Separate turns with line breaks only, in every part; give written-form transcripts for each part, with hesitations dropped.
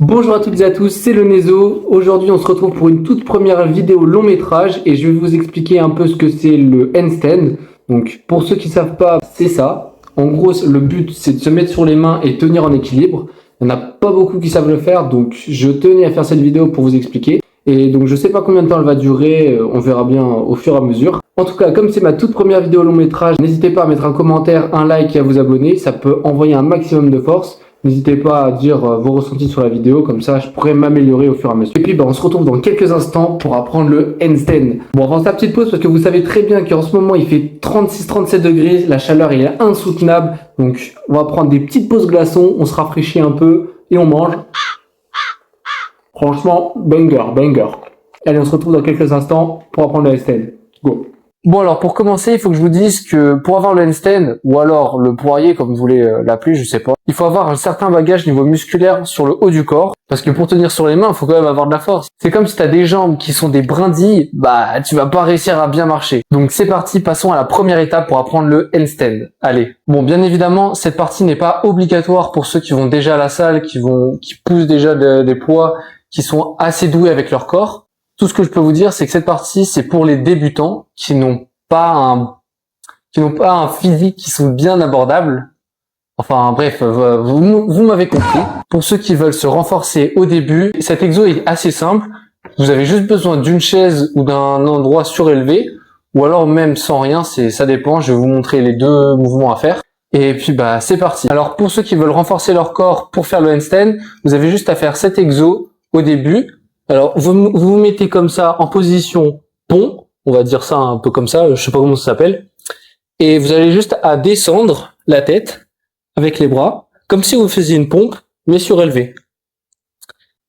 Bonjour à toutes et à tous, c'est le Nezo. Aujourd'hui, on se retrouve pour une toute première vidéo long métrage et je vais vous expliquer un peu ce que c'est le handstand. Donc, pour ceux qui savent pas, c'est ça. En gros, le but, c'est de se mettre sur les mains et tenir en équilibre. Il n'y en a pas beaucoup qui savent le faire, donc je tenais à faire cette vidéo pour vous expliquer. Et donc, je sais pas combien de temps elle va durer, on verra bien au fur et à mesure. En tout cas, comme c'est ma toute première vidéo long métrage, n'hésitez pas à mettre un commentaire, un like et à vous abonner. Ça peut envoyer un maximum de force. N'hésitez pas à dire vos ressentis sur la vidéo, comme ça je pourrais m'améliorer au fur et à mesure. Et puis on se retrouve dans quelques instants pour apprendre le handstand. Bon, avant sa petite pause, parce que vous savez très bien qu'en ce moment il fait 36-37 degrés, la chaleur est insoutenable. Donc on va prendre des petites pauses glaçons, on se rafraîchit un peu et on mange. Franchement, banger, banger. Allez, on se retrouve dans quelques instants pour apprendre le handstand. Go. Bon, alors pour commencer, il faut que je vous dise que pour avoir le handstand, ou alors le poirier comme vous voulez l'appeler, je sais pas, il faut avoir un certain bagage niveau musculaire sur le haut du corps, parce que pour tenir sur les mains, il faut quand même avoir de la force. C'est comme si t'as des jambes qui sont des brindilles, bah tu vas pas réussir à bien marcher. Donc c'est parti, passons à la première étape pour apprendre le handstand. Allez. Bon, bien évidemment, cette partie n'est pas obligatoire pour ceux qui vont déjà à la salle, qui poussent déjà des poids, qui sont assez doués avec leur corps. Tout ce que je peux vous dire, c'est que cette partie, c'est pour les débutants qui n'ont pas un physique, qui sont bien abordables. Enfin, bref, vous m'avez compris. Pour ceux qui veulent se renforcer au début, cet exo est assez simple. Vous avez juste besoin d'une chaise ou d'un endroit surélevé, ou alors même sans rien, ça dépend. Je vais vous montrer les deux mouvements à faire. Et puis, c'est parti. Alors, pour ceux qui veulent renforcer leur corps pour faire le handstand, vous avez juste à faire cet exo au début. Alors, vous mettez comme ça en position pont, on va dire ça un peu comme ça, je sais pas comment ça s'appelle, et vous allez juste à descendre la tête avec les bras, comme si vous faisiez une pompe, mais surélevée.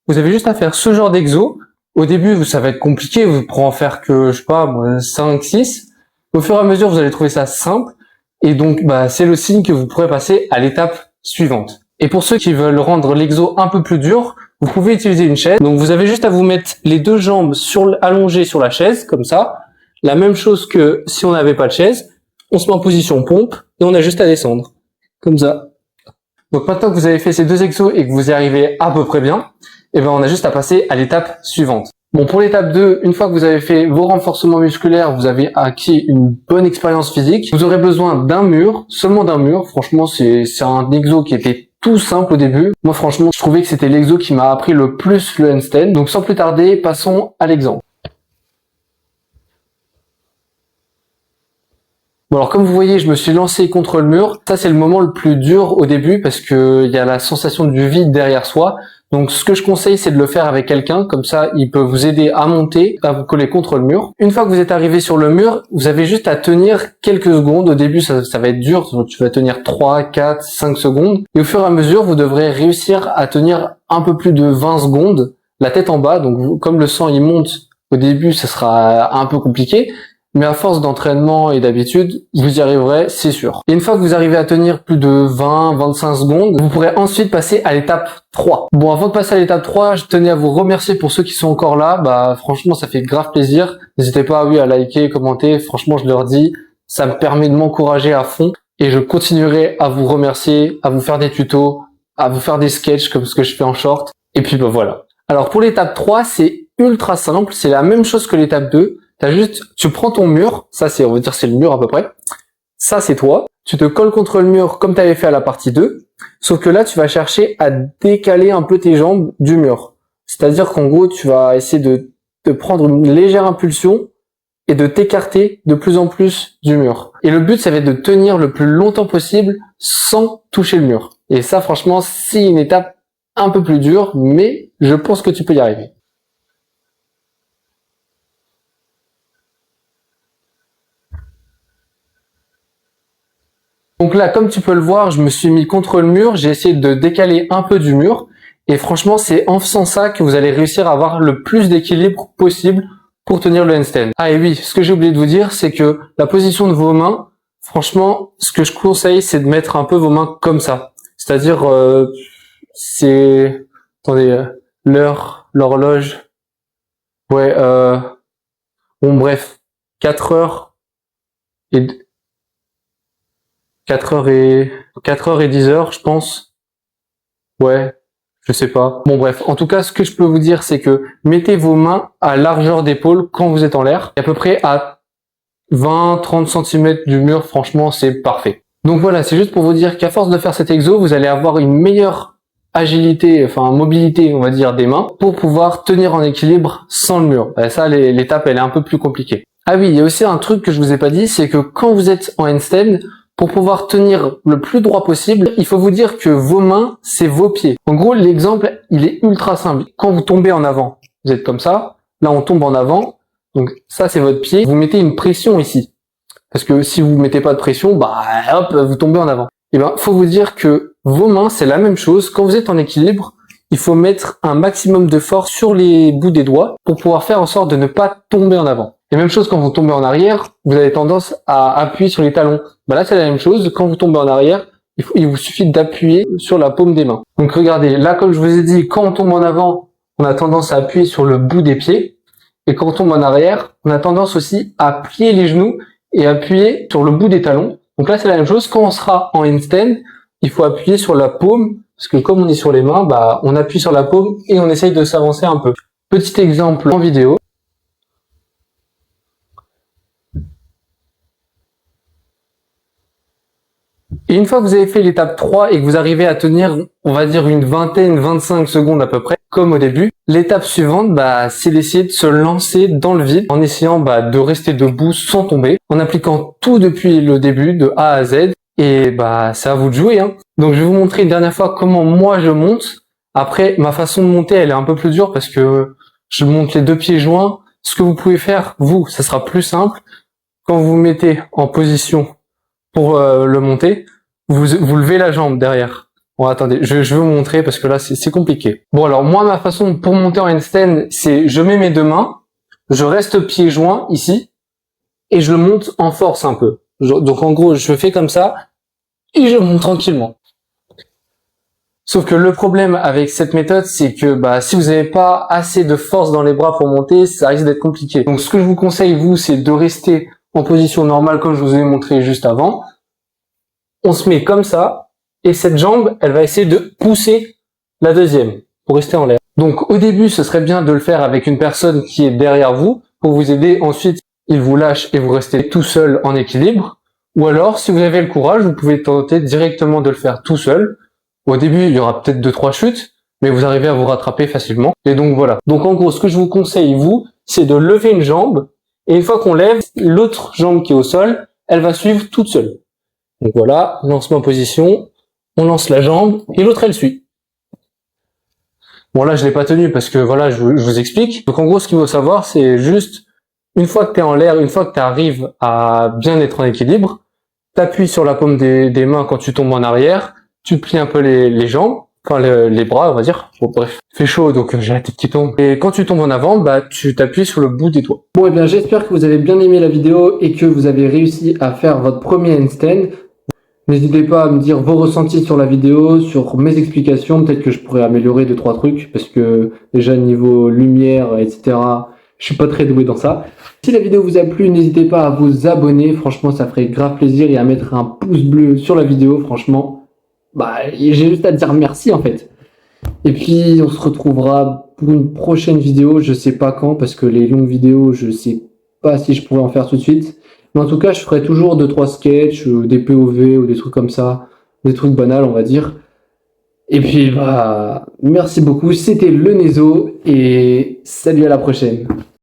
Vous avez juste à faire ce genre d'exo. Au début, ça va être compliqué, vous pourrez en faire que, je sais pas, 5, 6. Au fur et à mesure, vous allez trouver ça simple, et donc c'est le signe que vous pourrez passer à l'étape suivante. Et pour ceux qui veulent rendre l'exo un peu plus dur, vous pouvez utiliser une chaise. Donc vous avez juste à vous mettre les deux jambes allongées sur la chaise, comme ça. La même chose que si on n'avait pas de chaise. On se met en position pompe et on a juste à descendre. Comme ça. Donc maintenant que vous avez fait ces deux exos et que vous y arrivez à peu près bien, on a juste à passer à l'étape suivante. Bon, pour l'étape 2, une fois que vous avez fait vos renforcements musculaires, vous avez acquis une bonne expérience physique, vous aurez besoin d'un mur, seulement d'un mur. Franchement, c'est un exo qui était tout simple au début. Moi, franchement, je trouvais que c'était l'exo qui m'a appris le plus le handstand. Donc, sans plus tarder, passons à l'exemple. Bon, alors comme vous voyez, je me suis lancé contre le mur. Ça, c'est le moment le plus dur au début parce que il y a la sensation du vide derrière soi. Donc ce que je conseille, c'est de le faire avec quelqu'un, comme ça il peut vous aider à monter, à vous coller contre le mur. Une fois que vous êtes arrivé sur le mur, vous avez juste à tenir quelques secondes. Au début, ça va être dur, donc tu vas tenir 3, 4, 5 secondes. Et au fur et à mesure, vous devrez réussir à tenir un peu plus de 20 secondes, la tête en bas. Donc comme le sang il monte au début, ça sera un peu compliqué. Mais à force d'entraînement et d'habitude, vous y arriverez, c'est sûr. Et une fois que vous arrivez à tenir plus de 20-25 secondes, vous pourrez ensuite passer à l'étape 3. Bon, avant de passer à l'étape 3, je tenais à vous remercier pour ceux qui sont encore là. Franchement, ça fait grave plaisir. N'hésitez pas, à liker, commenter. Franchement, je leur dis, ça me permet de m'encourager à fond. Et je continuerai à vous remercier, à vous faire des tutos, à vous faire des sketchs comme ce que je fais en short. Et puis, voilà. Alors, pour l'étape 3, c'est ultra simple. C'est la même chose que l'étape 2. Tu prends ton mur, ça on va dire c'est le mur à peu près, ça c'est toi, tu te colles contre le mur comme tu avais fait à la partie 2, sauf que là tu vas chercher à décaler un peu tes jambes du mur. C'est-à-dire qu'en gros tu vas essayer de prendre une légère impulsion et de t'écarter de plus en plus du mur. Et le but ça va être de tenir le plus longtemps possible sans toucher le mur. Et ça franchement c'est une étape un peu plus dure, mais je pense que tu peux y arriver. Donc là, comme tu peux le voir, je me suis mis contre le mur, j'ai essayé de décaler un peu du mur, et franchement, c'est en faisant ça que vous allez réussir à avoir le plus d'équilibre possible pour tenir le handstand. Ah et oui, ce que j'ai oublié de vous dire, c'est que la position de vos mains, franchement, ce que je conseille, c'est de mettre un peu vos mains comme ça. C'est-à-dire, attendez, l'horloge, ouais, bon bref, 4 heures et 4 heures et 10 heures, je pense. Ouais. Je sais pas. Bon bref, en tout cas, ce que je peux vous dire, c'est que mettez vos mains à largeur d'épaule quand vous êtes en l'air, à peu près à 20-30 cm du mur, franchement, c'est parfait. Donc voilà, c'est juste pour vous dire qu'à force de faire cet exo, vous allez avoir une meilleure agilité, enfin mobilité, on va dire, des mains, pour pouvoir tenir en équilibre sans le mur. Et ça, l'étape, elle est un peu plus compliquée. Ah oui, il y a aussi un truc que je vous ai pas dit, c'est que quand vous êtes en handstand, pour pouvoir tenir le plus droit possible, il faut vous dire que vos mains, c'est vos pieds. En gros, l'exemple, il est ultra simple. Quand vous tombez en avant, vous êtes comme ça. Là, on tombe en avant. Donc ça, c'est votre pied. Vous mettez une pression ici. Parce que si vous mettez pas de pression, bah hop, vous tombez en avant. Et ben, faut vous dire que vos mains, c'est la même chose. Quand vous êtes en équilibre, il faut mettre un maximum de force sur les bouts des doigts pour pouvoir faire en sorte de ne pas tomber en avant. Et même chose quand vous tombez en arrière, vous avez tendance à appuyer sur les talons. Bah là, c'est la même chose. Quand vous tombez en arrière, il vous suffit d'appuyer sur la paume des mains. Donc regardez, là, comme je vous ai dit, quand on tombe en avant, on a tendance à appuyer sur le bout des pieds. Et quand on tombe en arrière, on a tendance aussi à plier les genoux et appuyer sur le bout des talons. Donc là, c'est la même chose. Quand on sera en handstand, il faut appuyer sur la paume, parce que comme on est sur les mains, bah, on appuie sur la paume et on essaye de s'avancer un peu. Petit exemple en vidéo. Et une fois que vous avez fait l'étape 3 et que vous arrivez à tenir, on va dire une vingtaine, 25 secondes à peu près, comme au début, l'étape suivante, bah, c'est d'essayer de se lancer dans le vide en essayant de rester debout sans tomber, en appliquant tout depuis le début, de A à Z. Et bah, c'est à vous de jouer, hein. Donc je vais vous montrer une dernière fois comment moi je monte. Après, ma façon de monter, elle est un peu plus dure parce que je monte les deux pieds joints. Ce que vous pouvez faire, vous, ça sera plus simple. Quand vous vous mettez en position pour le monter, vous levez la jambe derrière. Bon, attendez, je vais vous montrer parce que là, c'est compliqué. Bon, alors moi, ma façon pour monter en handstand, c'est je mets mes deux mains, je reste pieds joints ici, et je le monte en force un peu. Donc en gros, je fais comme ça, et je monte tranquillement. Sauf que le problème avec cette méthode, c'est que si vous n'avez pas assez de force dans les bras pour monter, ça risque d'être compliqué. Donc ce que je vous conseille, vous, c'est de rester en position normale comme je vous ai montré juste avant. On se met comme ça, et cette jambe, elle va essayer de pousser la deuxième pour rester en l'air. Donc au début, ce serait bien de le faire avec une personne qui est derrière vous pour vous aider. Ensuite, il vous lâche et vous restez tout seul en équilibre. Ou alors, si vous avez le courage, vous pouvez tenter directement de le faire tout seul. Au début, il y aura peut-être 2-3 chutes, mais vous arrivez à vous rattraper facilement. Et donc voilà. Donc en gros, ce que je vous conseille, vous, c'est de lever une jambe, et une fois qu'on lève, l'autre jambe qui est au sol, elle va suivre toute seule. Donc voilà, lancement en position, on lance la jambe, et l'autre elle suit. Bon là, je l'ai pas tenu parce que voilà, je vous explique. Donc en gros, ce qu'il faut savoir, c'est juste, une fois que tu es en l'air, une fois que tu arrives à bien être en équilibre, t'appuies sur la paume des mains quand tu tombes en arrière, tu plies un peu les jambes, enfin les bras on va dire. Bon bref, il fait chaud donc j'ai la tête qui tombe. Et quand tu tombes en avant, tu t'appuies sur le bout des doigts. Bon et bien j'espère que vous avez bien aimé la vidéo et que vous avez réussi à faire votre premier handstand. N'hésitez pas à me dire vos ressentis sur la vidéo, sur mes explications, peut-être que je pourrais améliorer 2-3 trucs, parce que déjà niveau lumière, etc., je suis pas très doué dans ça. Si la vidéo vous a plu, n'hésitez pas à vous abonner, franchement ça ferait grave plaisir, et à mettre un pouce bleu sur la vidéo, franchement, j'ai juste à dire merci en fait. Et puis on se retrouvera pour une prochaine vidéo, je sais pas quand, parce que les longues vidéos, je sais pas si je pourrais en faire tout de suite. Mais en tout cas, je ferai toujours 2-3 sketchs, des POV ou des trucs comme ça, des trucs banals on va dire. Et puis merci beaucoup, c'était le Nezo et salut à la prochaine.